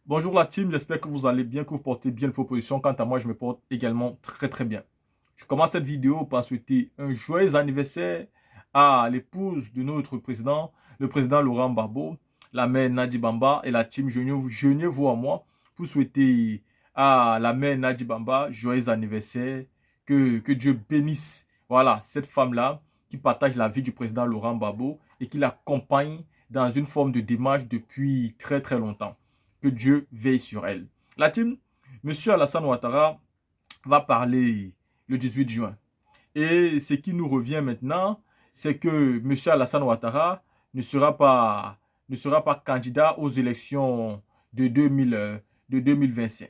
Bonjour la team, j'espère que vous allez bien, que vous portez bien vos positions. Quant à moi, je me porte également très bien. Je commence cette vidéo par souhaiter un joyeux anniversaire à l'épouse de notre président, le président Laurent Gbagbo, la mère Nadi Bamba et la team Joignez-vous à moi pour souhaiter à la mère Nadi Bamba joyeux anniversaire, que Dieu bénisse, voilà, cette femme-là qui partage la vie du président Laurent Gbagbo et qui l'accompagne dans une forme de démarche depuis très longtemps. Que Dieu veille sur elle. La team, Monsieur Alassane Ouattara va parler le 18 juin. Et ce qui nous revient maintenant, c'est que Monsieur Alassane Ouattara ne sera pas, ne sera pas candidat aux élections de, 2000, de 2025.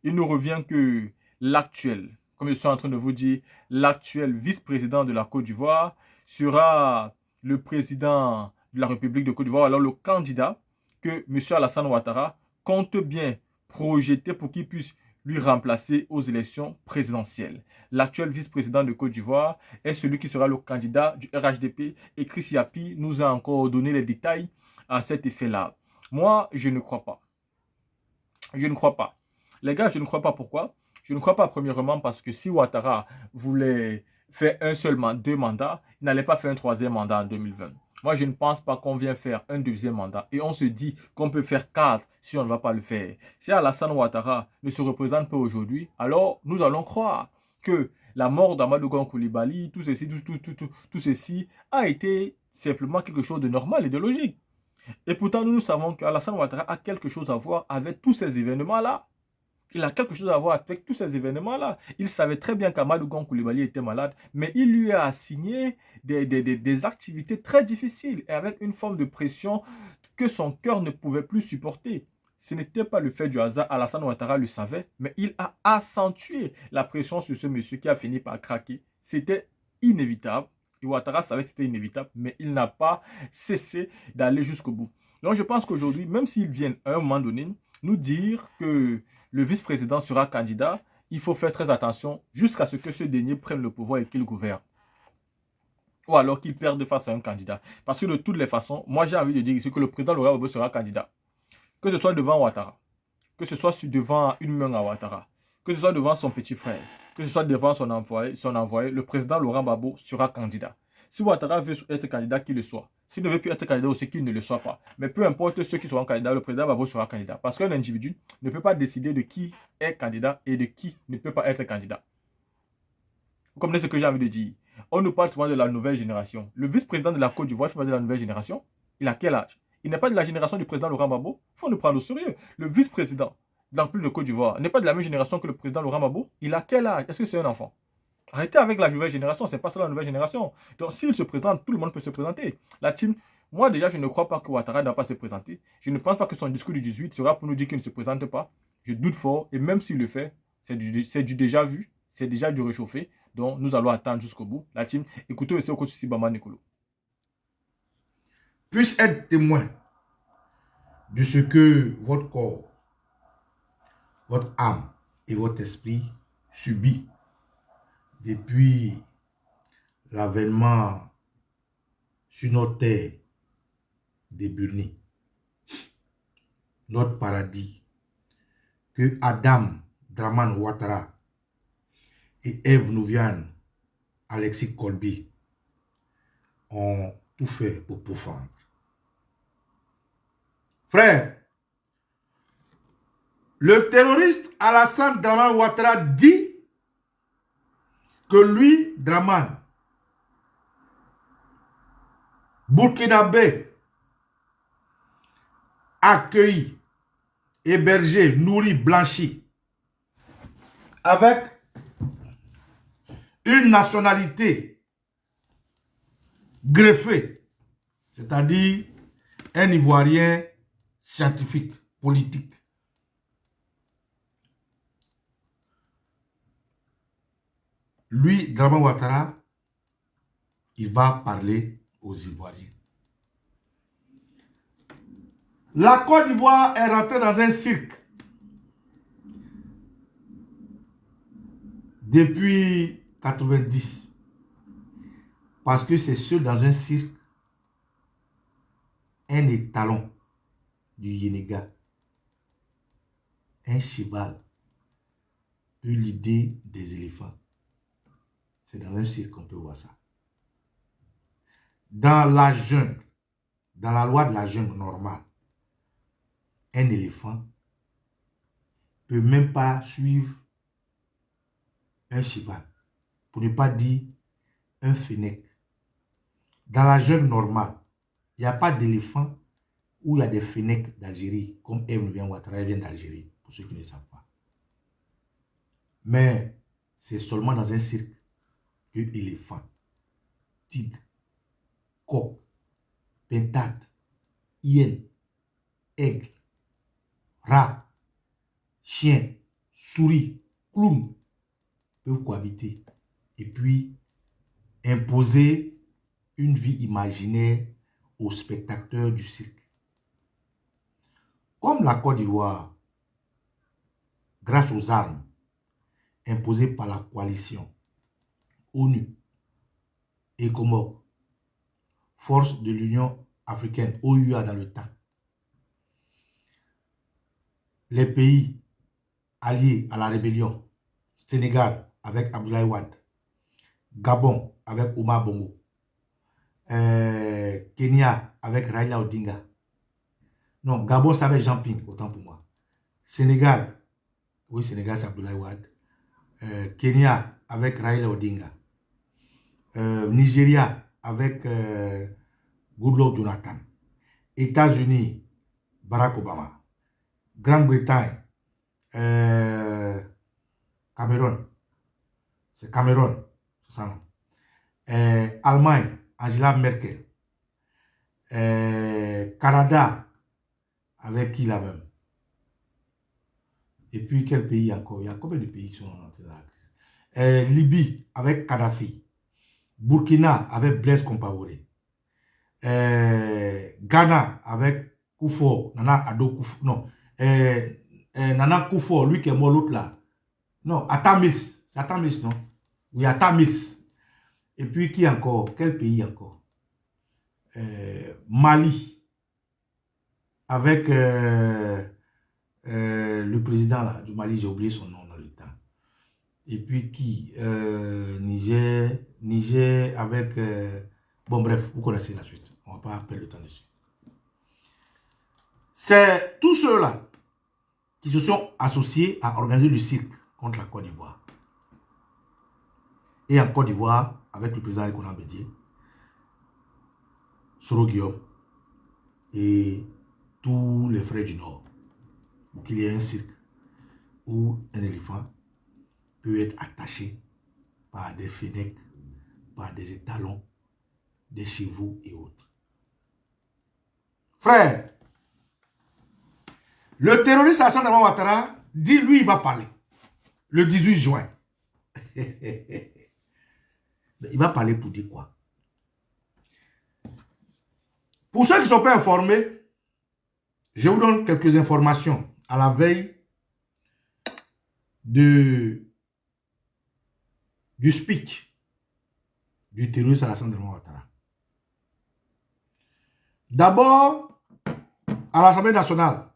Il nous revient que l'actuel, comme je suis en train de vous dire, l'actuel vice-président de la Côte d'Ivoire sera le président de la République de Côte d'Ivoire, alors le candidat que M. Alassane Ouattara compte bien projeter pour qu'il puisse lui remplacer aux élections présidentielles. L'actuel vice-président de Côte d'Ivoire est celui qui sera le candidat du RHDP et Chris Yapi nous a encore donné les détails à cet effet-là. Moi, je ne crois pas. Je ne crois pas. Les gars, je ne crois pas. Pourquoi? Je ne crois pas premièrement parce que si Ouattara voulait faire un seul mandat, deux mandats, il n'allait pas faire un troisième mandat en 2020. Moi, je ne pense pas qu'on vient faire un deuxième mandat et on se dit qu'on peut faire quatre si on ne va pas le faire. Si Alassane Ouattara ne se représente pas aujourd'hui, alors nous allons croire que la mort d'Amadou Gon Coulibaly, tout ceci a été simplement quelque chose de normal et de logique. Et pourtant, nous savons qu'Alassane Ouattara a quelque chose à voir avec tous ces événements-là. Il a quelque chose à voir avec tous ces événements-là. Il savait très bien qu'Amadou Gon Coulibaly était malade, mais il lui a assigné des activités très difficiles et avec une forme de pression que son cœur ne pouvait plus supporter. Ce n'était pas le fait du hasard, Alassane Ouattara le savait, mais il a accentué la pression sur ce monsieur qui a fini par craquer. C'était inévitable. Et Ouattara savait que c'était inévitable, mais il n'a pas cessé d'aller jusqu'au bout. Donc je pense qu'aujourd'hui, même s'ils viennent à un moment donné nous dire que le vice-président sera candidat, il faut faire très attention jusqu'à ce que ce dernier prenne le pouvoir et qu'il gouverne. Ou alors qu'il perde face à un candidat. Parce que de toutes les façons, moi j'ai envie de dire ici que le président Laurent Gbagbo sera candidat. Que ce soit devant Ouattara, que ce soit devant une main à Ouattara, que ce soit devant son petit frère, que ce soit devant son envoyé, le président Laurent Gbagbo sera candidat. Si Ouattara veut être candidat, qu'il le soit. S'il ne veut plus être candidat aussi, qu'il ne le soit pas. Mais peu importe ceux qui seront candidats, le président Gbagbo sera candidat. Parce qu'un individu ne peut pas décider de qui est candidat et de qui ne peut pas être candidat. Vous comprenez ce que j'ai envie de dire? On nous parle souvent de la nouvelle génération. Le vice-président de la Côte d'Ivoire fait partie de la nouvelle génération. Il a quel âge? Il n'est pas de la génération du président Laurent Gbagbo. Il faut nous prendre au sérieux. Le vice-président de la République de Côte d'Ivoire n'est pas de la même génération que le président Laurent Gbagbo. Il a quel âge? Est-ce que c'est un enfant? Arrêtez avec la nouvelle génération, c'est pas ça la nouvelle génération. Donc s'il se présente, tout le monde peut se présenter. La team, moi déjà, je ne crois pas que Ouattara ne va pas se présenter. Je ne pense pas que son discours du 18 sera pour nous dire qu'il ne se présente pas. Je doute fort, et même s'il le fait, c'est du déjà vu, c'est déjà du réchauffé. Donc nous allons attendre jusqu'au bout. La team, écoutez aussi au coach Sibama Nicolo. Puisse être témoin de ce que votre corps, votre âme et votre esprit subit depuis l'avènement sur notre terre des Burnis, notre paradis, que Adam Draman Ouattara et Ève Nouviane Alexis Colby ont tout fait pour pourfendre. Frère, le terroriste Alassane Draman Ouattara dit que lui, Draman, burkinabé, accueilli, hébergé, nourri, blanchi, avec une nationalité greffée, c'est-à-dire un Ivoirien scientifique, politique. Lui, Draman Ouattara, il va parler aux Ivoiriens. La Côte d'Ivoire est rentrée dans un cirque depuis 90. Parce que c'est seul dans un cirque, un étalon du Yénéga. un cheval eut l'idée des éléphants. C'est dans un cirque qu'on peut voir ça. Dans la jungle, dans la loi de la jungle normale, un éléphant ne peut même pas suivre un cheval, pour ne pas dire un fennec. Dans la jungle normale, il n'y a pas d'éléphant où il y a des fennecs d'Algérie, comme Ebn Ouattara vient d'Algérie, pour ceux qui ne savent pas. Mais c'est seulement dans un cirque que éléphant, tigre, coq, pintade, hyène, aigle, rat, chien, souris, clown peuvent cohabiter et puis imposer une vie imaginaire aux spectateurs du cirque. Comme la Côte d'Ivoire, grâce aux armes imposées par la coalition ONU et Comores, force de l'Union africaine, OUA dans le temps, les pays alliés à la rébellion, Sénégal avec Abdoulaye Wade, Gabon avec Omar Bongo, Kenya avec Raila Odinga. Non, Gabon, c'est avec Jean Ping, autant pour moi. Sénégal, oui, Sénégal, c'est Abdoulaye Wade. Kenya avec Raila Odinga. Nigeria avec Goodluck Jonathan. États-Unis, Barack Obama. Grande-Bretagne, Cameroun. C'est Cameroun, c'est ça. Allemagne, Angela Merkel. Canada, avec qui là même? Et puis quel pays encore? Il y a combien de pays qui sont entrés dans la crise? Libye, avec Kadhafi. Burkina, avec Blaise Compaoré. Ghana, avec Kufuor, Nana Addo Kufuor. Non. Nana Kufuor, lui qui est mort, l'autre là. Non, Atamis. C'est Atamis, non? Oui, Atamis. Et puis qui encore? Quel pays encore? Mali. Avec le président là, du Mali, j'ai oublié son nom dans le temps. Et puis qui? Niger avec... bon bref, vous connaissez la suite. On ne va pas perdre le temps dessus. C'est tous ceux-là qui se sont associés à organiser le cirque contre la Côte d'Ivoire. Et en Côte d'Ivoire, avec le président Alconan Bédié, Soro Guillaume et tous les frères du Nord, pour qu'il y ait un cirque où un éléphant peut être attaché par des fennecs, par des étalons, des chevaux et autres. Frère, le terroriste Alassane Dramane Ouattara dit, lui, il va parler le 18 juin. Il va parler pour dire quoi? Pour ceux qui ne sont pas informés, je vous donne quelques informations à la veille du speech du terroriste Alassane Dramane Ouattara. D'abord, à l'Assemblée nationale,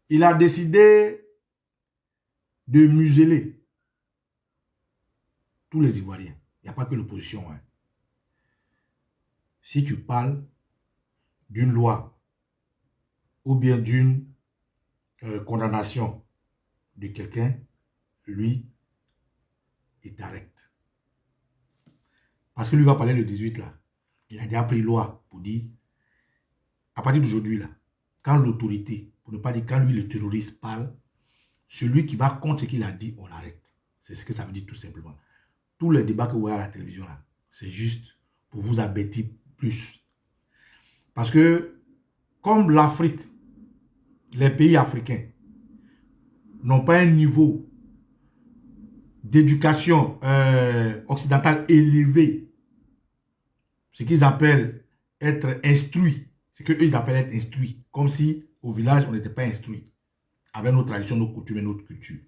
il a décidé de museler tous les Ivoiriens. Il n'y a pas que l'opposition. Hein. Si tu parles d'une loi ou bien d'une condamnation de quelqu'un, lui, il t'arrête. Parce que lui va parler le 18 là. Il a déjà pris loi pour dire, à partir d'aujourd'hui là, quand l'autorité, pour ne pas dire quand lui le terroriste parle, celui qui va contre ce qu'il a dit, on l'arrête. C'est ce que ça veut dire tout simplement. Tous les débats que vous voyez à la télévision là, c'est juste pour vous abêtir plus. Parce que, comme l'Afrique, les pays africains n'ont pas un niveau d'éducation occidentale élevé, ce qu'ils appellent être instruits, c'est qu'eux ils appellent être instruits, comme si au village on n'était pas instruits, avec nos traditions, nos coutumes et notre culture.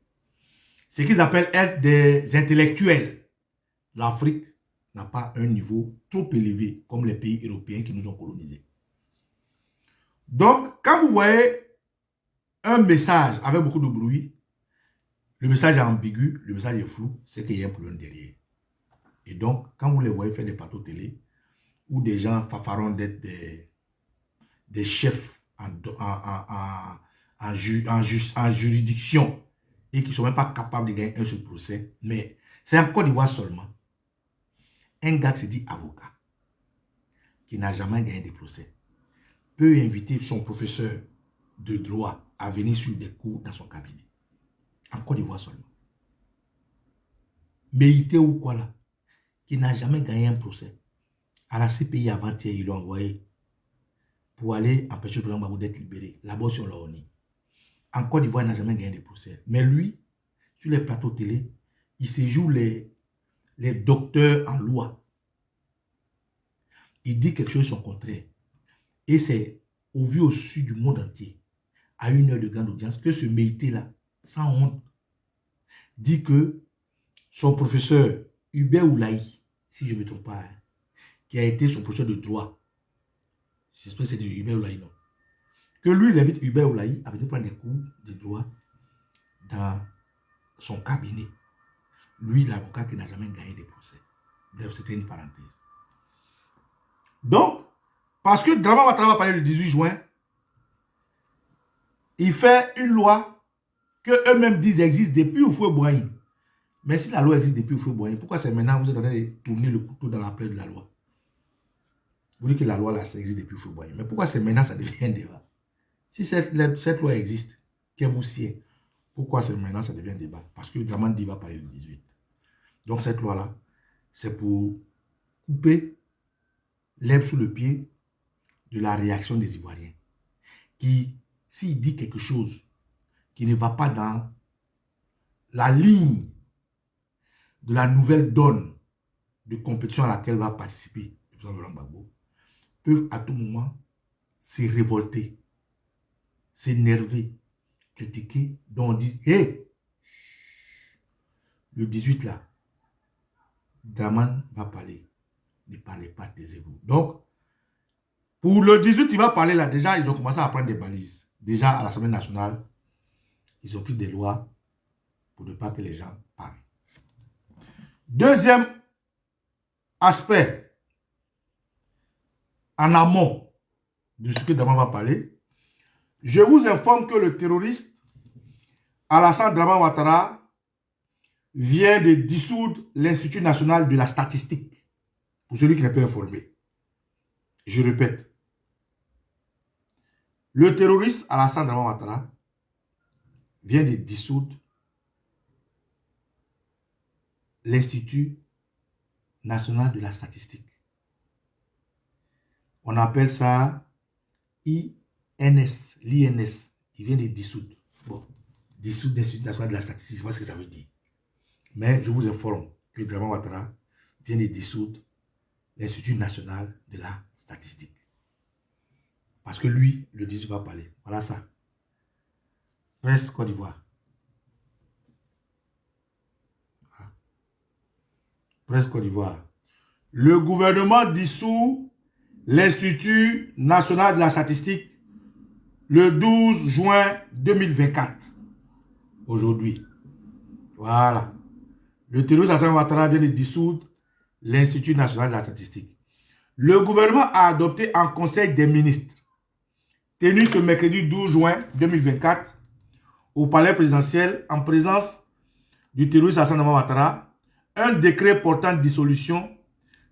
Ce qu'ils appellent être des intellectuels. L'Afrique n'a pas un niveau trop élevé comme les pays européens qui nous ont colonisés. Donc, quand vous voyez un message avec beaucoup de bruit, le message est ambigu, le message est flou, c'est qu'il y a un problème derrière. Et donc, quand vous les voyez faire des plateaux télé, où des gens fafaront d'être des chefs en juridiction et qui ne sont même pas capables de gagner un seul procès, mais c'est en Côte d'Ivoire seulement. Un gars qui se dit avocat, qui n'a jamais gagné de procès, peut inviter son professeur de droit à venir suivre des cours dans son cabinet. En Côte d'Ivoire seulement. Mérité ou quoi là? Qui n'a jamais gagné un procès. À la CPI avant-hier, ils l'ont envoyé pour aller empêcher le président Gbagbo d'être libéré. Là-bas, sur l'ONU. En Côte d'Ivoire, il n'a jamais gagné de procès. Mais lui, sur les plateaux télé, il se joue les docteurs en loi. Il dit quelque chose son contraire. Et c'est au vu au sud du monde entier, à une heure de grande audience, que ce mérité-là, sans honte, dit que son professeur Hubert Oulaï, si je ne me trompe pas, qui a été son professeur de droit, j'espère que c'est de Hubert Oulaï, non, que lui, il invite Hubert Oulaï à venir prendre des cours de droit dans son cabinet. Lui, l'avocat qui n'a jamais gagné de procès. Bref, c'était une parenthèse. Donc, parce que Dramane Ouattara va parler le 18 juin, il fait une loi que eux-mêmes disent existe depuis Houphouët-Boigny. Mais si la loi existe depuis Houphouët-Boigny, pourquoi c'est maintenant que vous êtes en train de tourner le couteau dans la plaie de la loi? Vous dites que la loi là, ça existe depuis Houphouët-Boigny. Mais pourquoi c'est maintenant ça devient un débat? Si cette loi existe, qu'elle vous sied, pourquoi c'est maintenant ça devient un débat? Parce que Dramane dit va parler le 18. Donc cette loi-là, c'est pour couper l'herbe sous le pied de la réaction des Ivoiriens. Qui, s'il dit quelque chose qui ne va pas dans la ligne de la nouvelle donne de compétition à laquelle va participer le président Laurent Gbagbo, peuvent à tout moment se révolter, s'énerver, critiquer, dont on dit « Hé, le 18 là, Dramane va parler. Ne parlez pas, taisez-vous. » Donc, pour le 18, il va parler là. Déjà, ils ont commencé à prendre des balises. Déjà, à l'Assemblée nationale, ils ont pris des lois pour ne pas que les gens parlent. Deuxième aspect, en amont de ce que Dramane va parler, je vous informe que le terroriste Alassane Dramane Ouattara vient de dissoudre l'Institut national de la statistique. Pour celui qui n'est pas informé. Je répète. Le terroriste Alassane Dramane Ouattara vient de dissoudre l'Institut national de la statistique. On appelle ça INS, l'INS. Il vient de dissoudre. Bon, dissoudre l'Institut national de la statistique, c'est pas ce que ça veut dire. Mais je vous informe que Dramane Ouattara vient de dissoudre l'Institut national de la statistique. Parce que lui, le 18 va parler. Voilà ça. Presse Côte d'Ivoire. Voilà. Presse Côte d'Ivoire. Le gouvernement dissout l'Institut national de la statistique le 12 juin 2024. Aujourd'hui. Voilà. Le terroriste Alassane Ouattara vient de dissoudre l'Institut national de la statistique. Le gouvernement a adopté en Conseil des ministres, tenu ce mercredi 12 juin 2024, au palais présidentiel, en présence du terroriste Alassane Ouattara, un décret portant dissolution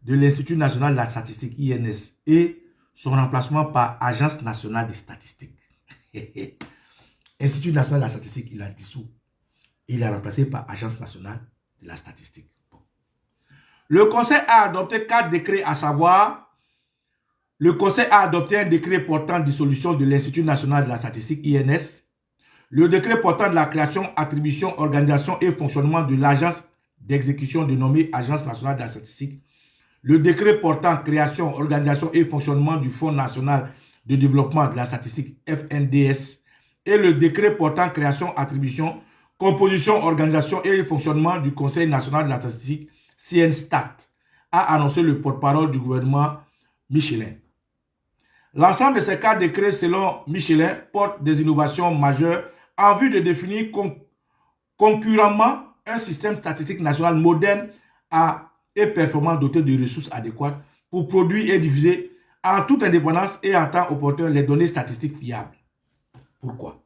de l'Institut national de la statistique, INS, et son remplacement par Agence nationale des statistiques. Institut national de la statistique, il a dissous. Il a remplacé par Agence nationale de la statistique. Le Conseil a adopté 4 décrets, à savoir, le Conseil a adopté un décret portant dissolution de l'Institut national de la statistique, INS, le décret portant de la création, attribution, organisation et fonctionnement de l'agence d'exécution dénommée Agence nationale de la statistique, le décret portant création, organisation et fonctionnement du Fonds national de développement de la statistique, FNDS, et le décret portant création, attribution, composition, organisation et fonctionnement du Conseil national de la statistique, CNSTAT, a annoncé le porte-parole du gouvernement Michelin. L'ensemble de ces 4 décrets, selon Michelin, portent des innovations majeures en vue de définir concurremment un système statistique national moderne et performant doté de ressources adéquates pour produire et diffuser en toute indépendance et en temps opportun les données statistiques fiables. Pourquoi?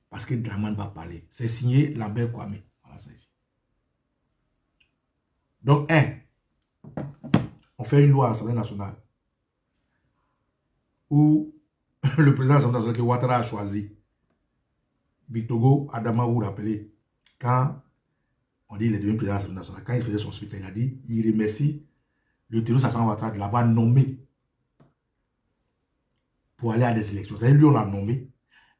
Parce que Dramane va parler. C'est signé Lambert Kwame. Voilà ça ici. Donc, on fait une loi à l'Assemblée nationale où le président de l'Assemblée nationale que Ouattara a choisi, Victor Hugo Adama, vous vous rappelez, quand on dit qu'il est devenu président de l'Assemblée nationale, quand il faisait son speech, il a dit, il remercie le terroriste Hassan Ouattara de l'avoir nommé pour aller à des élections. Lui, on l'a nommé.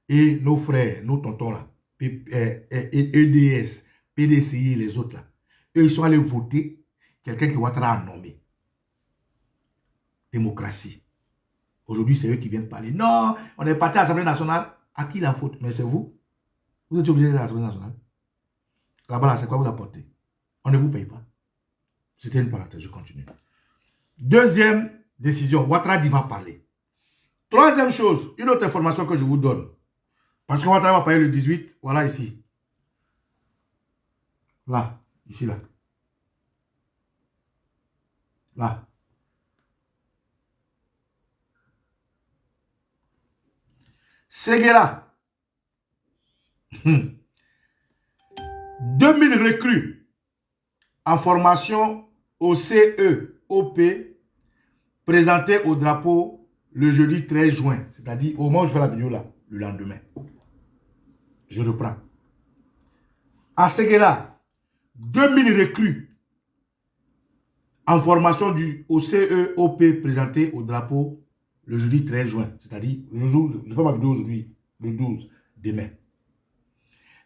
Et nos frères, nos tontons là, EDS, PDCI et les autres là, eux, ils sont allés voter quelqu'un que Ouattara a nommé. Démocratie. Aujourd'hui, c'est eux qui viennent parler. Non, on est parti à l'Assemblée nationale. À qui la faute? Mais c'est vous. Vous êtes obligé d'aller à l'Assemblée nationale. Là-bas, là, c'est quoi vous apportez? On ne vous paye pas. C'était une parenthèse, je continue. Deuxième décision, Ouattara va parler. Troisième chose, une autre information que je vous donne. Parce que Ouattara va parler le 18, voilà ici. Là, ici, là. Là. Séguéla. 2000 recrues en formation au CEOP présentés au drapeau le jeudi 13 juin. C'est-à-dire au moment où je fais la vidéo là, le lendemain. Je reprends. À Séguéla, 2000 recrues en formation au CEOP présentés au drapeau le jeudi 13 juin. C'est-à-dire, le jour, je fais ma vidéo aujourd'hui, le 12, demain.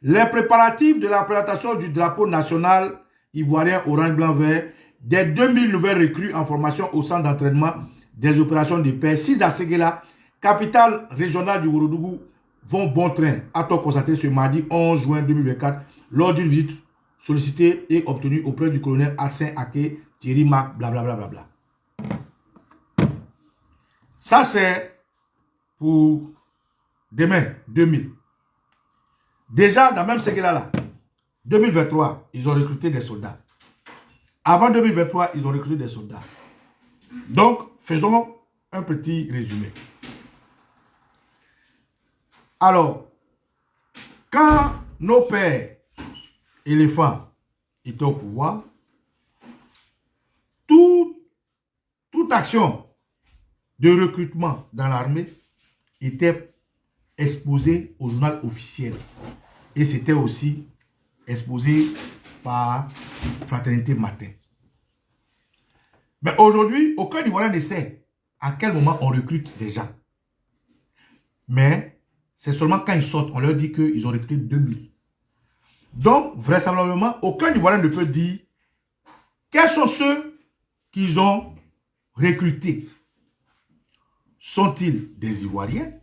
Les préparatifs de la présentation du drapeau national ivoirien orange, blanc, vert des 2000 nouvelles recrues en formation au centre d'entraînement des opérations de paix 6 à Séguéla, capitale régionale du Ourodougou, vont bon train, a-t-on constaté ce mardi 11 juin 2024 lors d'une visite sollicitée et obtenue auprès du colonel Arsène Ake, Thierry Mac, blablabla. Bla, bla, bla. Ça, c'est pour demain, 2000. Déjà, dans même Séguéla là, 2023, ils ont recruté des soldats. Avant 2023, ils ont recruté des soldats. Donc, faisons un petit résumé. Alors, quand nos pères éléphants étaient au pouvoir, toute action de recrutement dans l'armée était exposée au journal officiel. Et c'était aussi exposé par Fraternité Matin. Mais aujourd'hui, aucun Ivoirien ne sait à quel moment on recrute des gens. Mais c'est seulement quand ils sortent, on leur dit qu'ils ont recruté 2000. Donc, vraisemblablement, aucun Ivoirien ne peut dire quels sont ceux qu'ils ont recrutés. Sont-ils des Ivoiriens?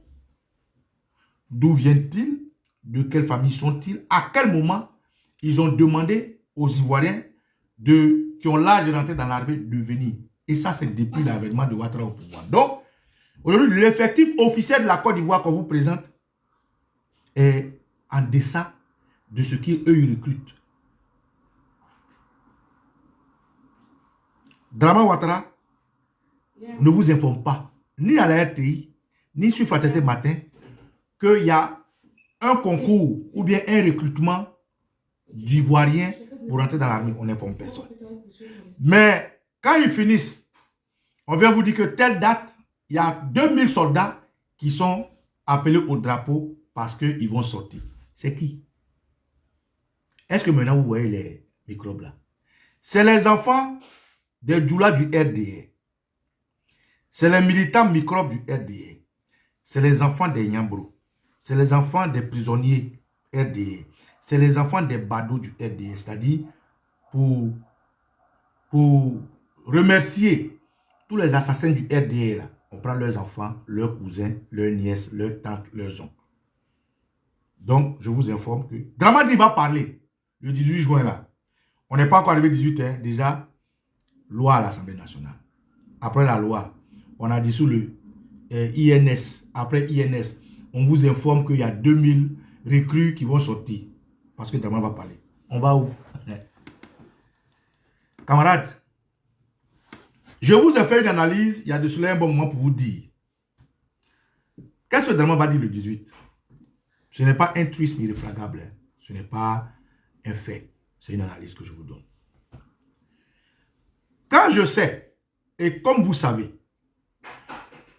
D'où viennent-ils? De quelle famille sont-ils? À quel moment ils ont demandé aux Ivoiriens qui ont l'âge de rentrer dans l'armée de venir? Et ça, c'est depuis l'avènement de Ouattara au pouvoir. Donc, aujourd'hui, l'effectif officiel de la Côte d'Ivoire qu'on vous présente est en deçà de ce qu'eux, ils recrutent. Dramane Ouattara ne vous informe pas, ni à la RTI, ni sur Fraternité Matin, qu'il y a un concours ou bien un recrutement d'Ivoiriens pour entrer dans l'armée. On n'informe personne. Mais quand ils finissent, on vient vous dire que telle date, il y a 2000 soldats qui sont appelés au drapeau parce qu'ils vont sortir. C'est qui? Est-ce que maintenant vous voyez les microbes là? C'est les enfants des djoulas du RDR. C'est les militants microbes du RDR. C'est les enfants des Nyambro. C'est les enfants des prisonniers RDR. C'est les enfants des badauds du RDR. C'est-à-dire pour remercier tous les assassins du RDR là, on prend leurs enfants, leurs cousins, leurs nièces, leurs tantes, leurs oncles. Donc, je vous informe que Dramane va parler le 18 juin là. On n'est pas encore arrivé 18 hein, déjà, loi à l'Assemblée nationale. Après la loi, on a dissous INS, après INS, on vous informe qu'il y a 2000 recrues qui vont sortir. Parce que Dramane va parler. On va où? Camarades, je vous ai fait une analyse, il y a de cela un bon moment pour vous dire. Qu'est-ce que Dramane va dire le 18? Ce n'est pas un truisme irréfragable. Hein. Ce n'est pas un fait. C'est une analyse que je vous donne. Quand je sais, et comme vous savez,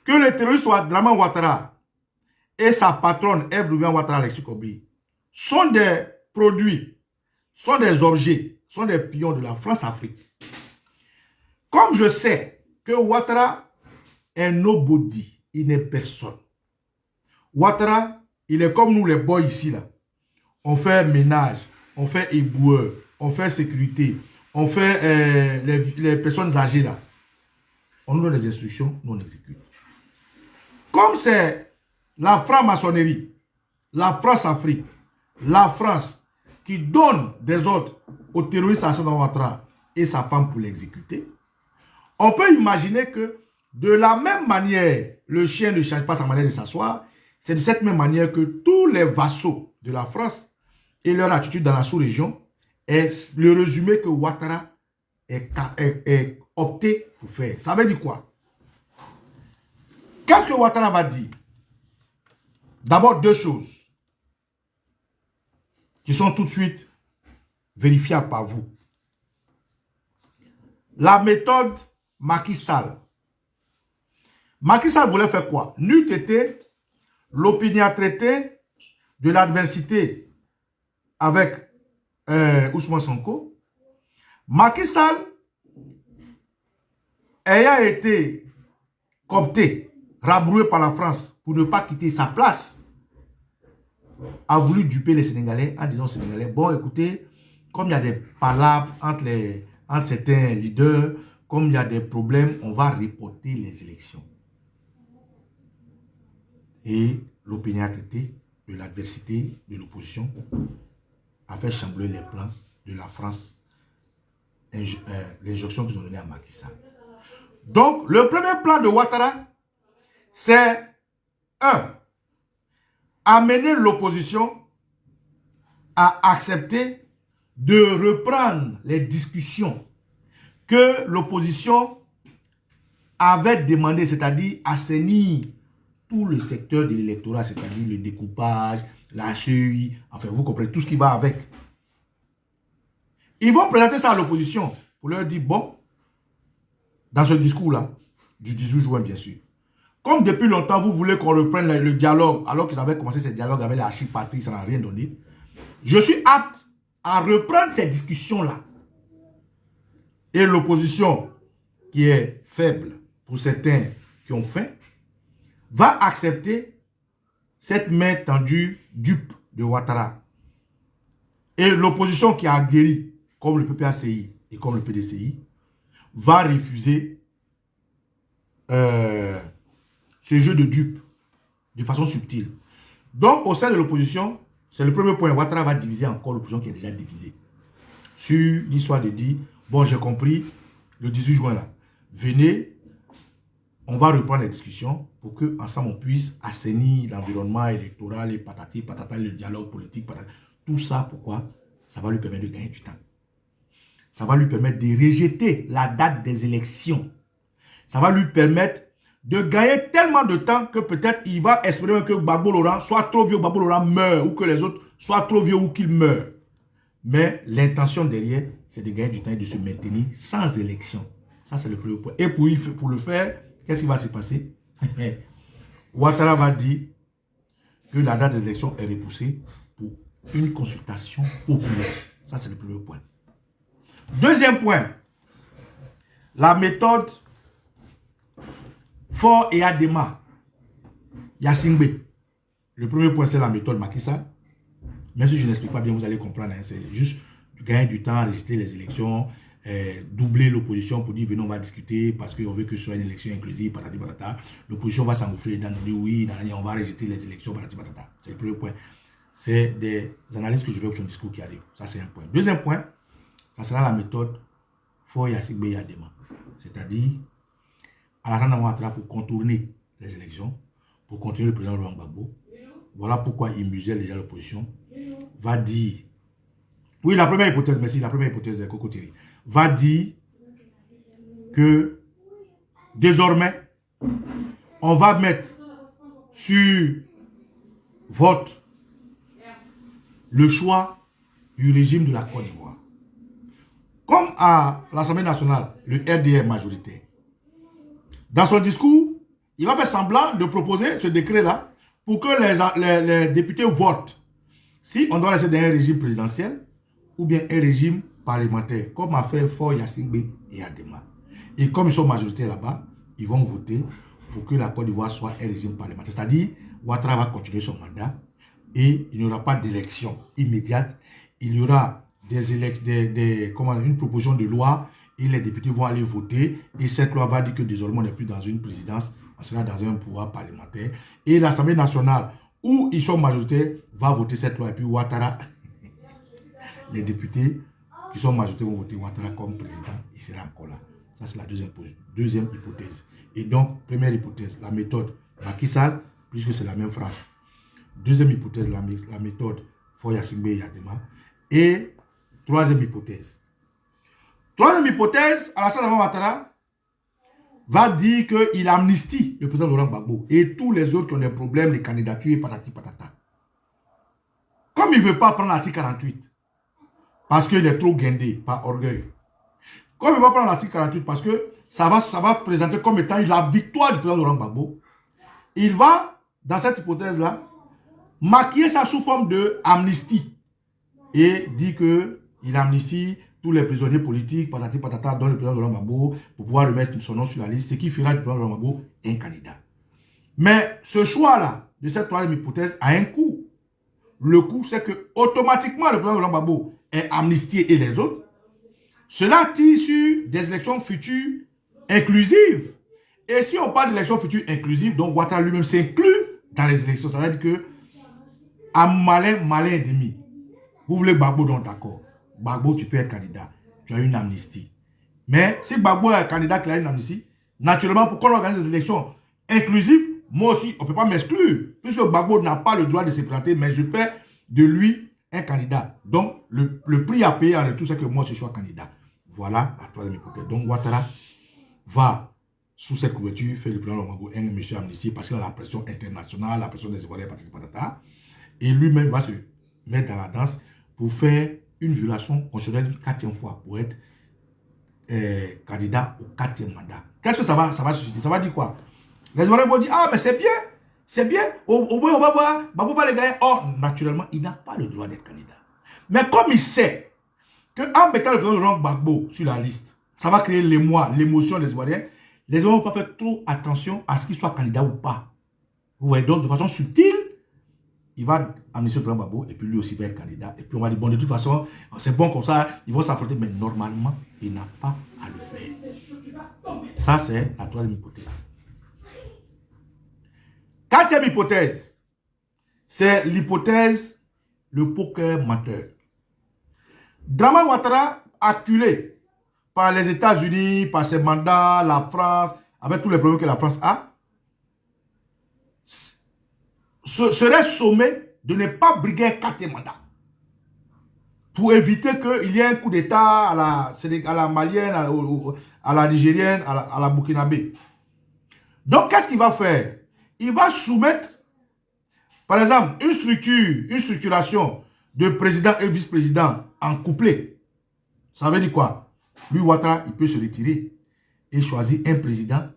que le terroriste Dramane Ouattara et sa patronne Eve Louvian Ouattara Alexis Kobri sont des produits, sont des objets, sont des pions de la France-Afrique. Comme je sais que Ouattara est nobody, il n'est personne. Ouattara, il est comme nous les boys ici là. On fait ménage, on fait éboueur, on fait sécurité, on fait les personnes âgées là. On nous donne les instructions, nous on exécute. Comme c'est la franc-maçonnerie, la France-Afrique, la France qui donne des ordres aux terroristes Alassane Ouattara et sa femme pour l'exécuter, on peut imaginer que de la même manière, le chien ne change pas sa manière de s'asseoir, c'est de cette même manière que tous les vassaux de la France et leur attitude dans la sous-région est le résumé que Ouattara est opté pour faire. Ça veut dire quoi? Qu'est-ce que Ouattara va dire? D'abord, deux choses qui sont tout de suite vérifiables par vous. La méthode Macky Sall. Macky Sall voulait faire quoi? N'eût été l'opiniâtreté de l'adversité avec Ousmane Sonko. Macky Sall ayant été coopté, rabroué par la France pour ne pas quitter sa place, a voulu duper les Sénégalais en disant aux Sénégalais, bon écoutez, comme il y a des palabres entre certains leaders, comme il y a des problèmes, on va reporter les élections. Et l'opiniâtreté de l'adversité de l'opposition a fait chambouler les plans de la France, l'injonction qu'ils ont donnée à Macky Sall. Donc, le premier plan de Ouattara, c'est amener l'opposition à accepter de reprendre les discussions que l'opposition avait demandé, c'est-à-dire assainir tout le secteur de l'électorat, c'est-à-dire le découpage, la CEI, enfin vous comprenez tout ce qui va avec. Ils vont présenter ça à l'opposition pour leur dire, bon, dans ce discours-là, du 18 juin bien sûr, comme depuis longtemps vous voulez qu'on reprenne le dialogue, alors qu'ils avaient commencé ce dialogue avec l'archi-patrie, ça n'a rien donné, je suis apte à reprendre ces discussions-là. Et l'opposition, qui est faible pour certains qui ont faim, va accepter cette main tendue dupe de Ouattara. Et l'opposition qui a aguerri, comme le PPACI et comme le PDCI, va refuser ce jeu de dupe de façon subtile. Donc, au sein de l'opposition, c'est le premier point. Ouattara va diviser encore l'opposition qui est déjà divisée. Sur l'histoire de dire, bon, j'ai compris, le 18 juin là, venez, on va reprendre les discussions pour qu'ensemble on puisse assainir l'environnement électoral et patati, patata, le dialogue politique, patata. Tout ça, pourquoi? Ça va lui permettre de gagner du temps. Ça va lui permettre de rejeter la date des élections. Ça va lui permettre de gagner tellement de temps que peut-être il va espérer que Gbagbo Laurent soit trop vieux, Gbagbo Laurent meurt, ou que les autres soient trop vieux ou qu'ils meurent. Mais l'intention derrière, c'est de gagner du temps et de se maintenir sans élection. Ça, c'est le premier point. Et pour le faire, qu'est-ce qui va se passer? Ouattara va dire que la date des élections est repoussée pour une consultation populaire. Ça, c'est le premier point. Deuxième point, la méthode Faure et Adema, Yassingbe. Le premier point, c'est la méthode Macky Sall. Même si je n'explique pas bien, vous allez comprendre. Hein, c'est juste gagner du temps, rejeter les élections, doubler l'opposition pour dire venez, on va discuter parce qu'on veut que ce soit une élection inclusive, patati patata. L'opposition va s'engouffrer dedans, dire oui, on va rejeter les élections, patati patata. C'est le premier point. C'est des analyses que je vais pour son discours qui arrive. Ça, c'est un point. Deuxième point, ça sera la méthode Faure, Yassingbe et Adema. C'est-à-dire, Alassane Ouattara pour contourner les élections pour continuer le président Laurent Gbagbo. Voilà pourquoi il muselle déjà l'opposition. Va dire, oui, la première hypothèse, merci, la première hypothèse, Coco Thierry, va dire que désormais, on va mettre sur vote le choix du régime de la Côte d'Ivoire. Comme à l'Assemblée nationale, le RDR majoritaire, dans son discours, il va faire semblant de proposer ce décret-là pour que les députés votent si on doit rester dans un régime présidentiel ou bien un régime parlementaire, comme a fait Faure Gnassingbé et Adema. Et comme ils sont majoritaires là-bas, ils vont voter pour que la Côte d'Ivoire soit un régime parlementaire. C'est-à-dire, Ouattara va continuer son mandat et il n'y aura pas d'élection immédiate. Il y aura une proposition de loi et les députés vont aller voter. Et cette loi va dire que désormais, on n'est plus dans une présidence, on sera dans un pouvoir parlementaire. Et l'Assemblée nationale, où ils sont majoritaires, va voter cette loi. Et puis Ouattara, les députés qui sont majoritaires vont voter Ouattara comme président. Il sera encore là. Ça, c'est la deuxième hypothèse. Et donc, première hypothèse, la méthode Macky Sall, puisque c'est la même phrase. Deuxième hypothèse, la méthode Faure Gnassingbé et Adema. Et troisième hypothèse. Troisième hypothèse, Alassane Ouattara va dire qu'il amnistie le président Laurent Gbagbo et tous les autres qui ont des problèmes de candidature et patati patata. Comme il ne veut pas prendre l'article 48, parce qu'il est trop guindé par orgueil. Comme il ne va pas prendre l'article 48 parce que ça va présenter comme étant la victoire du président Laurent Gbagbo, il va, dans cette hypothèse-là, maquiller ça sous forme d'amnistie et dit qu'il amnistie tous les prisonniers politiques, patati patata, dont le président Laurent Gbagbo, pour pouvoir remettre son nom sur la liste, ce qui fera du président Laurent Gbagbo un candidat. Mais ce choix-là, de cette troisième hypothèse, a un coût. Le coût, c'est que automatiquement, le président Laurent Gbagbo est amnistié et les autres. Cela tire sur des élections futures inclusives. Et si on parle d'élections futures inclusives, donc Ouattara lui-même s'inclut dans les élections. Ça veut dire que, à malin, malin et demi, vous voulez Gbagbo, donc d'accord. Gbagbo, tu peux être candidat. Tu as une amnistie. Mais si Gbagbo est candidat qui a une amnistie, naturellement, pour qu'on organise des élections inclusives, moi aussi, on ne peut pas m'exclure. Puisque Gbagbo n'a pas le droit de se présenter, mais je fais de lui un candidat. Donc, le prix à payer en retour, c'est que moi, je sois candidat. Voilà la troisième hypothèse. Donc, Ouattara va, sous cette couverture, faire le président Gbagbo un monsieur amnistié parce qu'il a la pression internationale, la pression des Ivoiriens, patata. Et lui-même va se mettre dans la danse pour faire une violation constitutionnelle une quatrième fois pour être candidat au quatrième mandat. Qu'est-ce que ça va susciter? Ça va dire quoi? Les Ivoiriens vont dire, ah, mais c'est bien, au moins on va voir, Gbagbo va les gagner. Or, naturellement, il n'a pas le droit d'être candidat. Mais comme il sait qu'en mettant le président Laurent Gbagbo sur la liste, ça va créer l'émoi, l'émotion des Ivoiriens, les Ivoiriens ne vont pas faire trop attention à ce qu'il soit candidat ou pas. Vous voyez, donc de façon subtile, il va amnistier le président Gbagbo et puis lui aussi va être candidat. Et puis on va dire, bon, de toute façon, c'est bon comme ça, ils vont s'affronter, mais normalement, il n'a pas à le faire. Ça, c'est la troisième hypothèse. Quatrième hypothèse, c'est l'hypothèse, le poker menteur. Dramane Ouattara, acculé par les États-Unis, par ses mandats, la France, avec tous les problèmes que la France a, serait sommé de ne pas briguer un quatrième mandat pour éviter qu'il y ait un coup d'État à la malienne, à la nigérienne, à la burkinabé. Donc, qu'est-ce qu'il va faire? Il va soumettre, par exemple, une structuration de président et vice-président en couplet. Ça veut dire quoi? Lui, Ouattara, il peut se retirer et choisir un président,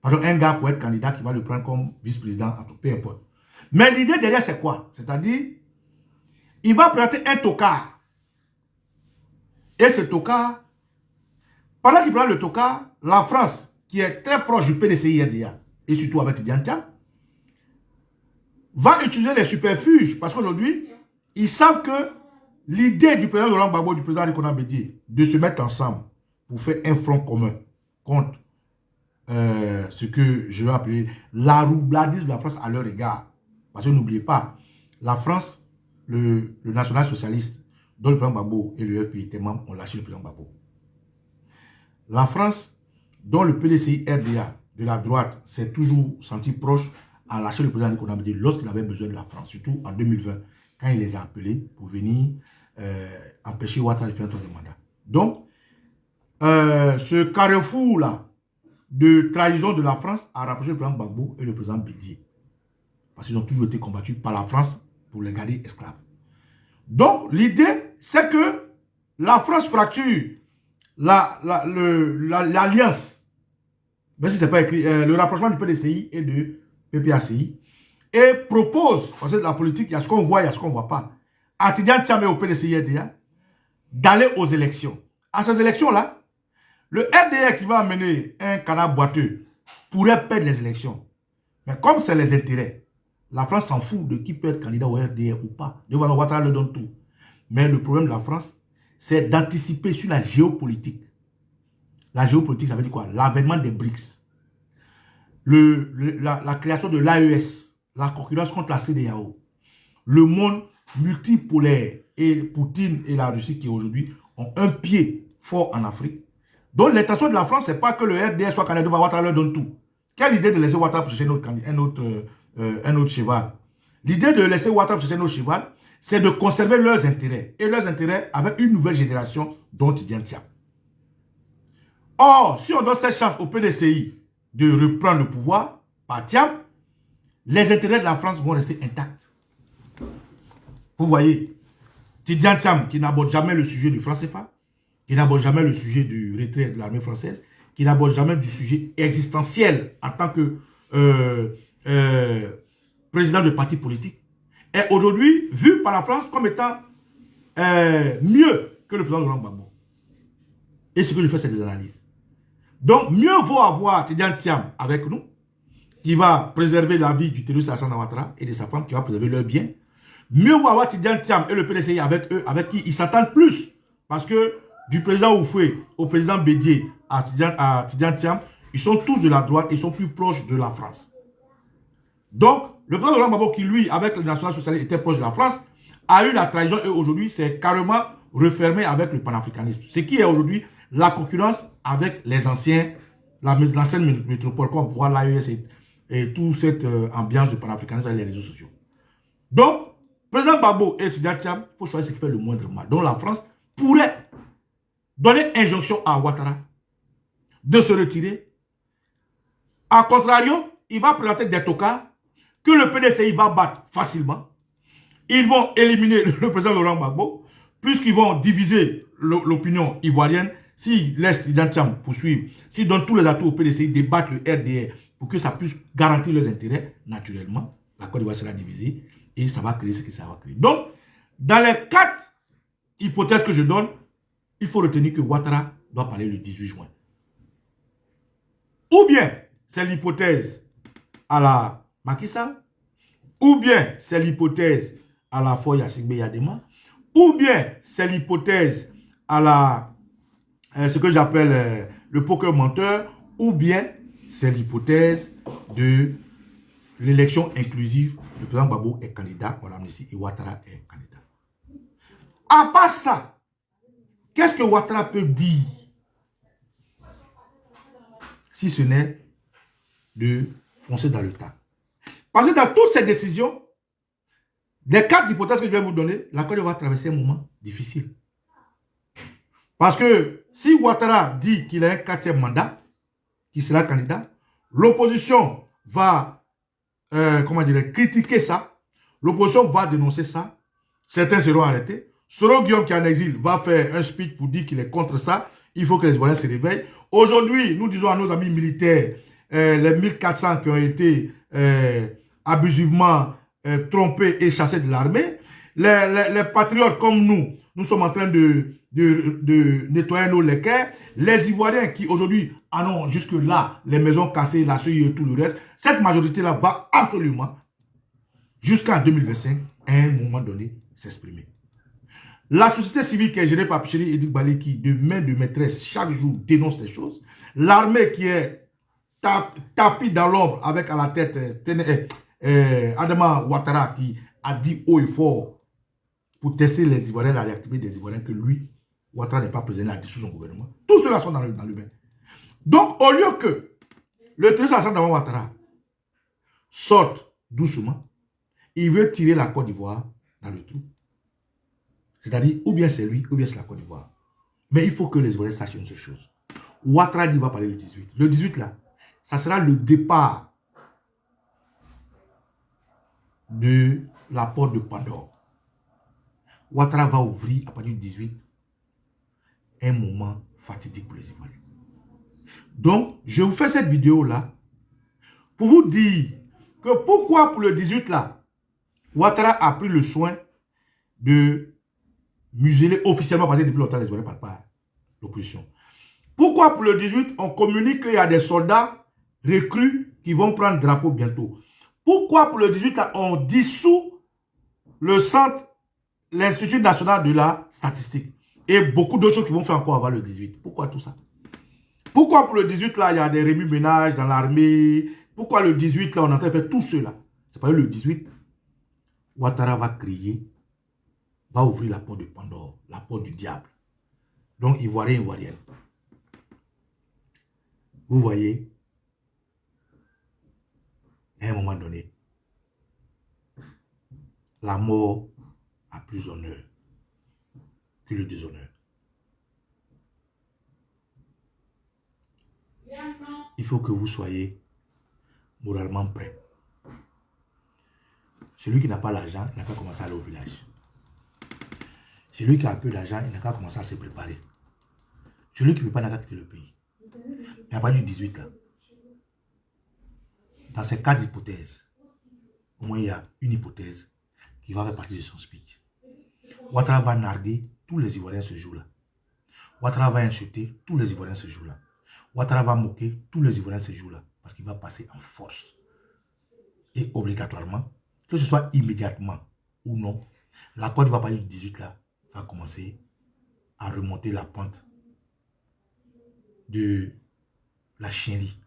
pardon, un gars pour être candidat qui va le prendre comme vice-président, peu importe. Mais l'idée derrière, c'est quoi? C'est-à-dire, il va présenter un tocard. Et ce tocard, pendant qu'il prend le tocard, la France, qui est très proche du PDCI-RDA, et surtout avec Tidiane, va utiliser les superfuges. Parce qu'aujourd'hui, ils savent que l'idée du président Laurent Gbagbo, du président Rikonan Bédié, de se mettre ensemble pour faire un front commun contre ce que je vais appeler la roubladise de la France à leur égard. Parce que n'oubliez pas, la France, le national-socialiste, dont le président Gbagbo et le FPI étaient membres, ont lâché le président Gbagbo. La France, dont le PDCI-RDA, de la droite s'est toujours senti proche à lâcher le président Nicolas Bédié lorsqu'il avait besoin de la France, surtout en 2020, quand il les a appelés pour venir empêcher Ouattara de faire un troisième mandat. Donc, ce carrefour-là de trahison de la France a rapproché le président Gbagbo et le président Bédié. Parce qu'ils ont toujours été combattus par la France pour les garder esclaves. Donc, l'idée, c'est que la France fracture l'alliance, même si ce n'est pas écrit, le rapprochement du PDCI et de PPACI, et propose, parce que la politique, il y a ce qu'on voit, il y a ce qu'on ne voit pas, à Tidiane Thiam et au PDCI RDA, d'aller aux élections. À ces élections-là, le RDA qui va amener un canard boiteux pourrait perdre les élections. Mais comme c'est les intérêts, la France s'en fout de qui peut être candidat au RDA ou pas. Devant Ouattara le donne tout. Mais le problème de la France, c'est d'anticiper sur la géopolitique. La géopolitique, ça veut dire quoi? L'avènement des BRICS. La création de l'AES, la concurrence contre la CEDEAO. Le monde multipolaire et Poutine et la Russie qui aujourd'hui ont un pied fort en Afrique. Donc l'intention de la France, ce n'est pas que le RDA soit candidat devant Ouattara leur donne tout. Quelle idée de laisser Ouattara pour chercher un autre cheval? L'idée de laisser Ouattara chercher un autre cheval, c'est de conserver leurs intérêts. Et leurs intérêts avec une nouvelle génération dont Tidiane Thiam. Or, si on donne cette chance au PDCI de reprendre le pouvoir par Thiam, les intérêts de la France vont rester intacts. Vous voyez, Tidiane Thiam qui n'aborde jamais le sujet du franc CFA, qui n'aborde jamais le sujet du retrait de l'armée française, qui n'aborde jamais du sujet existentiel en tant que président de parti politique, est aujourd'hui vu par la France comme étant mieux que le président Laurent Gbagbo. Et ce que je fais, c'est des analyses. Donc, mieux vaut avoir Tidiane Thiam avec nous, qui va préserver la vie du terroriste Alassane Ouattara et de sa femme, qui va préserver leur bien. Mieux vaut avoir Tidiane Thiam et le PDCI avec eux, avec qui ils s'attendent plus. Parce que du président Oufoué au président Bédié à Tidiane Thiam, ils sont tous de la droite, ils sont plus proches de la France. Donc, le président Laurent Gbagbo, qui lui, avec le national socialiste, était proche de la France, a eu la trahison et aujourd'hui, c'est carrément refermé avec le panafricanisme. Ce qui est aujourd'hui la concurrence avec les anciens, l'ancienne métropole, comme on voit l'AES et toute cette ambiance de panafricanisme avec les réseaux sociaux. Donc, président Gbagbo et Tidiane Thiam, il faut choisir ce qui fait le moindre mal. Donc, la France pourrait donner injonction à Ouattara de se retirer. A contrario, il va présenter des tocards que le PDCI va battre facilement. Ils vont éliminer le président Laurent Gbagbo, puisqu'ils vont diviser l'opinion ivoirienne. S'ils laissent Tidiane Thiam poursuivre, s'ils donnent tous les atouts au PDCI, débattre le RDR pour que ça puisse garantir leurs intérêts, naturellement, la Côte d'Ivoire sera divisée et ça va créer ce que ça va créer. Donc, dans les 4 hypothèses que je donne, il faut retenir que Ouattara doit parler le 18 juin. Ou bien, c'est l'hypothèse à la Macky Sall, ou bien c'est l'hypothèse à la Foy Asigbe Yadema, ou bien c'est l'hypothèse à la ce que j'appelle le poker menteur, ou bien c'est l'hypothèse de l'élection inclusive. Le président Gbagbo est candidat, on l'a amené ici, et Ouattara est candidat. À part ça, qu'est-ce que Ouattara peut dire si ce n'est de foncer dans le tas? Parce que dans toutes ces décisions, les 4 hypothèses que je vais vous donner, la Côte d'Ivoire va traverser un moment difficile. Parce que si Ouattara dit qu'il a un 4e mandat, qu'il sera candidat, l'opposition va critiquer ça, l'opposition va dénoncer ça, certains seront arrêtés. Soro Guillaume qui est en exil va faire un speech pour dire qu'il est contre ça, il faut que les Ivoiriens se réveillent. Aujourd'hui, nous disons à nos amis militaires, les 1400 qui ont été abusivement trompés et chassés de l'armée, les patriotes comme nous sommes en train de nettoyer nos léquers. Les Ivoiriens qui aujourd'hui en ont jusque-là les maisons cassées, la CEI et tout le reste, cette majorité-là va absolument, jusqu'en 2025, à un moment donné, s'exprimer. La société civile qui est gérée par Picheri Edik Balé, qui de main de maîtresse chaque jour dénonce les choses. L'armée qui est tapis dans l'ombre avec à la tête Adama Ouattara qui a dit haut et fort pour tester les Ivoiriens, la réactivité des Ivoiriens, que lui, Ouattara n'est pas président, il a dissous son gouvernement. Tous ceux-là sont dans le bain. Donc, au lieu que le président Alassane Ouattara sort doucement. Il veut tirer la Côte d'Ivoire dans le trou. C'est-à-dire, ou bien c'est lui, ou bien c'est la Côte d'Ivoire. Mais il faut que les Ivoiriens sachent une seule chose. Ouattara dit va parler le 18. Le 18 là, ça sera le départ de la porte de Pandore. Ouattara va ouvrir à partir du 18 un moment fatidique pour les Ivoiriens. Donc, je vous fais cette vidéo là pour vous dire que pourquoi pour le 18 là, Ouattara a pris le soin de museler officiellement, parce que depuis longtemps les Ivoiriens ne parlent pas à l'opposition. Pourquoi pour le 18, on communique qu'il y a des soldats recrues qui vont prendre drapeau bientôt? Pourquoi pour le 18, là, on dissout le centre, l'Institut national de la statistique? Et beaucoup d'autres choses qui vont faire encore avant le 18. Pourquoi tout ça? Pourquoi pour le 18, là, il y a des remue-ménages dans l'armée? Pourquoi le 18, là, on est en train de faire tout cela? C'est pas le 18. Ouattara va crier, va ouvrir la porte de Pandore, la porte du diable. Donc, Ivoiriens, Ivoiriennes. Vous voyez, à un moment donné, la mort a plus d'honneur que le déshonneur. Il faut que vous soyez moralement prêts. Celui qui n'a pas l'argent, il n'a qu'à commencer à aller au village. Celui qui a peu d'argent, il n'a qu'à commencer à se préparer. Celui qui ne peut pas, n'a qu'à quitter le pays. Il n'y a pas du 18 là. Dans ces 4 hypothèses, au moins il y a une hypothèse qui va faire partie de son speech. Ouattara va narguer tous les Ivoiriens ce jour-là. Ouattara va insulter tous les Ivoiriens ce jour-là. Ouattara va moquer tous les Ivoiriens ce jour-là. Parce qu'il va passer en force. Et obligatoirement, que ce soit immédiatement ou non, la Côte va parler du 18 là, va commencer à remonter la pente de la chienlit,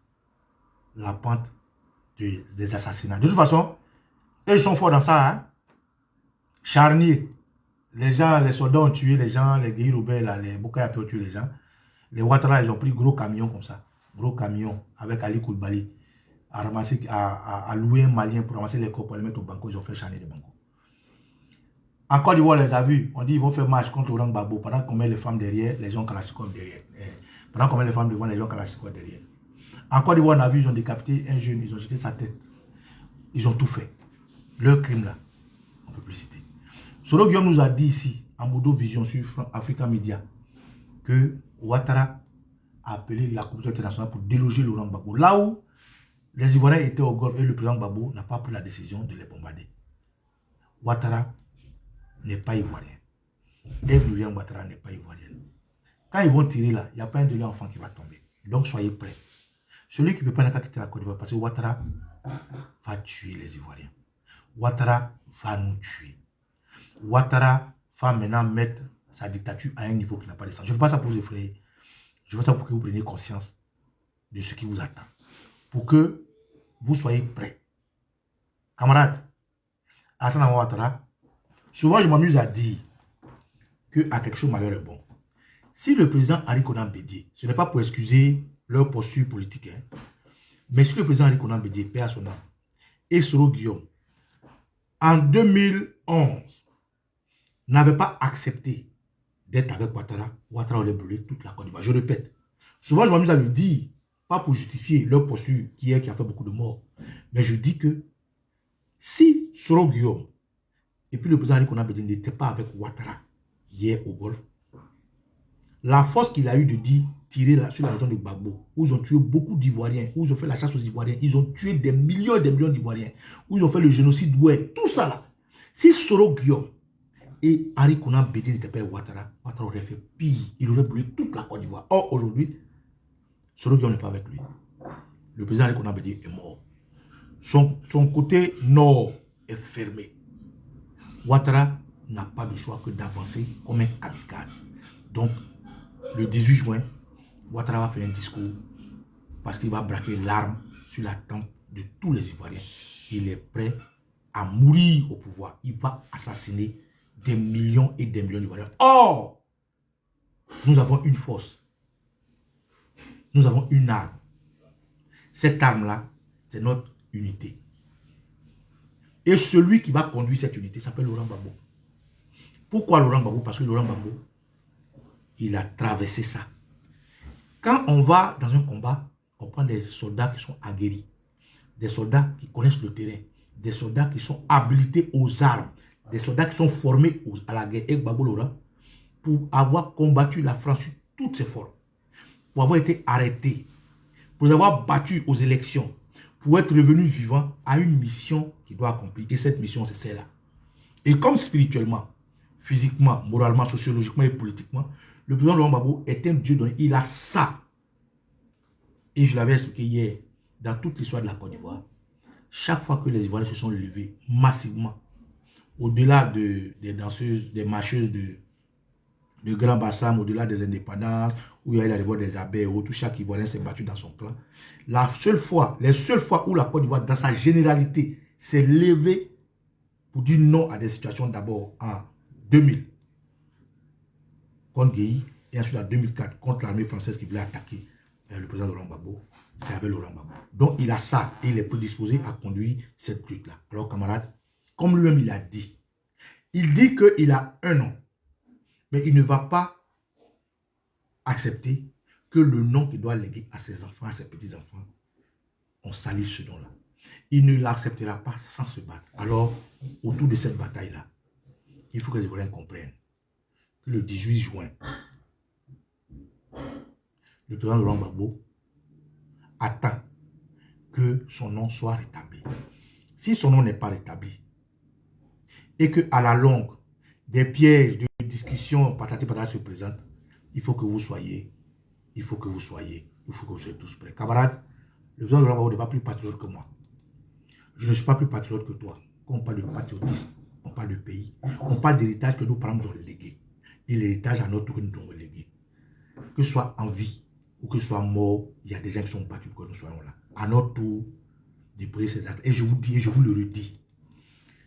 la pente des assassinats. De toute façon, eux, ils sont forts dans ça. Hein? Charnier. Les gens, les soldats ont tué les gens, les guerriers rebelles, les Bokaya ont tué les gens. Les Ouattara, ils ont pris gros camions comme ça. Gros camions avec Ali Koulibaly à louer un Malien pour ramasser les corps pour les mettre au banco. Ils ont fait Charnier de banco. En Côte d'Ivoire, on les a vus. On dit qu'ils vont faire marche contre Laurent Gbagbo. Pendant qu'on met les femmes derrière, les gens Kalachnikov derrière. Pendant qu'on met les femmes devant, les gens Kalachnikov derrière. En Côte d'Ivoire, on a vu, ils ont décapité un jeune, ils ont jeté sa tête. Ils ont tout fait. Leur crime là, on ne peut plus citer. Soro Guillaume nous a dit ici, en Modo Vision sur Africa Media, que Ouattara a appelé la communauté internationale pour déloger Laurent Gbagbo. Là où les Ivoiriens étaient au Golfe et le président Gbagbo n'a pas pris la décision de les bombarder. Ouattara n'est pas ivoirien. Eblouien Ouattara n'est pas ivoirien. Quand ils vont tirer là, il n'y a pas un de leurs enfants qui va tomber. Donc soyez prêts. Celui qui ne peut pas quitter la Côte d'Ivoire, parce que Ouattara va tuer les Ivoiriens. Ouattara va nous tuer. Ouattara va maintenant mettre sa dictature à un niveau qui n'a pas de sens. Je ne fais pas ça pour vous effrayer. Je fais ça pour que vous preniez conscience de ce qui vous attend. Pour que vous soyez prêts. Camarades, Alassane Ouattara, souvent je m'amuse à dire que à quelque chose malheur est bon. Si le président Henri Konan Bédié, ce n'est pas pour excuser leur posture politique, hein, mais si le président Henri Konan Bédié, paix à son âme, et Soro Guillaume, en 2011, n'avaient pas accepté d'être avec Ouattara, Ouattara aurait brûlé toute la Côte d'Ivoire. Je répète, souvent je m'amuse à le dire, pas pour justifier leur posture qui a fait beaucoup de morts, mais je dis que si Soro Guillaume et puis le président Henri Konan Bédié n'étaient pas avec Ouattara hier au Golfe, la force qu'il a eu de dire tirer sur la région de Gbagbo, où ils ont tué beaucoup d'Ivoiriens, où ils ont fait la chasse aux Ivoiriens, ils ont tué des millions et des millions d'Ivoiriens, où ils ont fait le génocide, ouais, tout ça là. Si Soro Guillaume et Henri Konan Bédié n'étaient pas Ouattara, Ouattara aurait fait pire, il aurait brûlé toute la Côte d'Ivoire. Or, aujourd'hui, Soro Guillaume n'est pas avec lui. Le président Henri Konan Bédié est mort. Son côté nord est fermé. Ouattara n'a pas de choix que d'avancer comme un kamikaze. Donc, le 18 juin, Ouattara va faire un discours parce qu'il va braquer l'arme sur la tempe de tous les Ivoiriens. Il est prêt à mourir au pouvoir. Il va assassiner des millions et des millions d'Ivoiriens. Or, nous avons une force. Nous avons une arme. Cette arme-là, c'est notre unité. Et celui qui va conduire cette unité s'appelle Laurent Gbagbo. Pourquoi Laurent Gbagbo? Parce que Laurent Gbagbo, il a traversé ça. Quand on va dans un combat, on prend des soldats qui sont aguerris, des soldats qui connaissent le terrain, des soldats qui sont habilités aux armes, des soldats qui sont formés à la guerre. Et Gbagbo Laurent, pour avoir combattu la France sur toutes ses formes, pour avoir été arrêté, pour avoir battu aux élections, pour être revenu vivant à une mission qu'il doit accomplir. Et cette mission, c'est celle-là. Et comme spirituellement, physiquement, moralement, sociologiquement et politiquement, le président Laurent Gbagbo est un Dieu donné. Il a ça. Et je l'avais expliqué hier, dans toute l'histoire de la Côte d'Ivoire, chaque fois que les Ivoiriens se sont levés massivement, au-delà des danseuses, des marcheuses de Grand Bassam, au-delà des indépendances, où il y a eu la révolte des abeilles, où tout chaque Ivoirien s'est battu dans son clan, les seules fois où la Côte d'Ivoire, dans sa généralité, s'est levée pour dire non à des situations, d'abord en 2000, contre Guéhi, et ensuite en 2004, contre l'armée française qui voulait attaquer le président Laurent Gbagbo, c'est avec Laurent Gbagbo. Donc il a ça, et il est prédisposé à conduire cette lutte-là. Alors camarades, comme lui-même il a dit, il dit qu'il a un nom, mais il ne va pas accepter que le nom qu'il doit léguer à ses enfants, à ses petits-enfants, on salisse ce nom-là. Il ne l'acceptera pas sans se battre. Alors, autour de cette bataille-là, il faut que les Ivoiriens comprennent que le 18 juin, le président Laurent Gbagbo attend que son nom soit rétabli. Si son nom n'est pas rétabli, et qu'à la longue, des pièges de discussion patati patata se présentent, il faut que vous soyez tous prêts. Camarades, le président Laurent Gbagbo n'est pas plus patriote que moi. Je ne suis pas plus patriote que toi. Quand on parle de patriotisme, on parle de pays, on parle d'héritage que nos parents nous ont légué. Et l'héritage à notre tour nous ont légué. Que ce soit en vie ou que ce soit mort, il y a des gens qui sont battus pour que nous soyons là. À notre tour, déposer ces actes. Et je vous dis, et je vous le redis,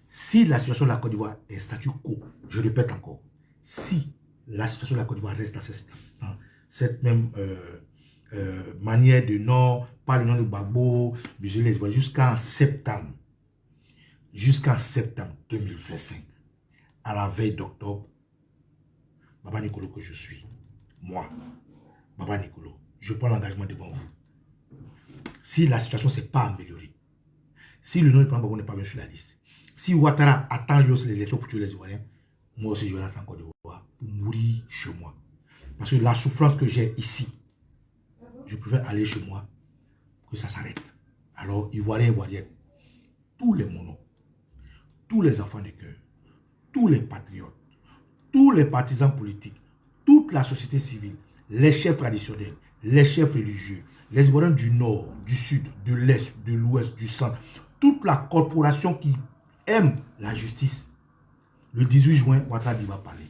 si la situation de la Côte d'Ivoire est statu quo, je répète encore, si la situation de la Côte d'Ivoire reste dans cette même manière de non, pas le nom de Gbagbo, jusqu'en septembre 2025, à la veille d'octobre, Baba Nicolo que je suis, moi, Baba Nicolo, je prends l'engagement devant vous. Si la situation ne s'est pas améliorée, si le nom de Gbagbo n'est pas venu sur la liste, si Ouattara attend les élections pour tuer les Ivoiriens, moi aussi je vais attendre encore de voir pour mourir chez moi. Parce que la souffrance que j'ai ici, je préfère aller chez moi pour que ça s'arrête. Alors, Ivoiriens, Ivoiriennes, tous les monos, tous les enfants de cœur, tous les patriotes, tous les partisans politiques, toute la société civile, les chefs traditionnels, les chefs religieux, les Ivoiriens du Nord, du Sud, de l'Est, de l'Ouest, du Centre, toute la corporation qui aime la justice, le 18 juin, Ouattara va parler.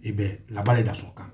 Eh bien, la balle est dans son camp.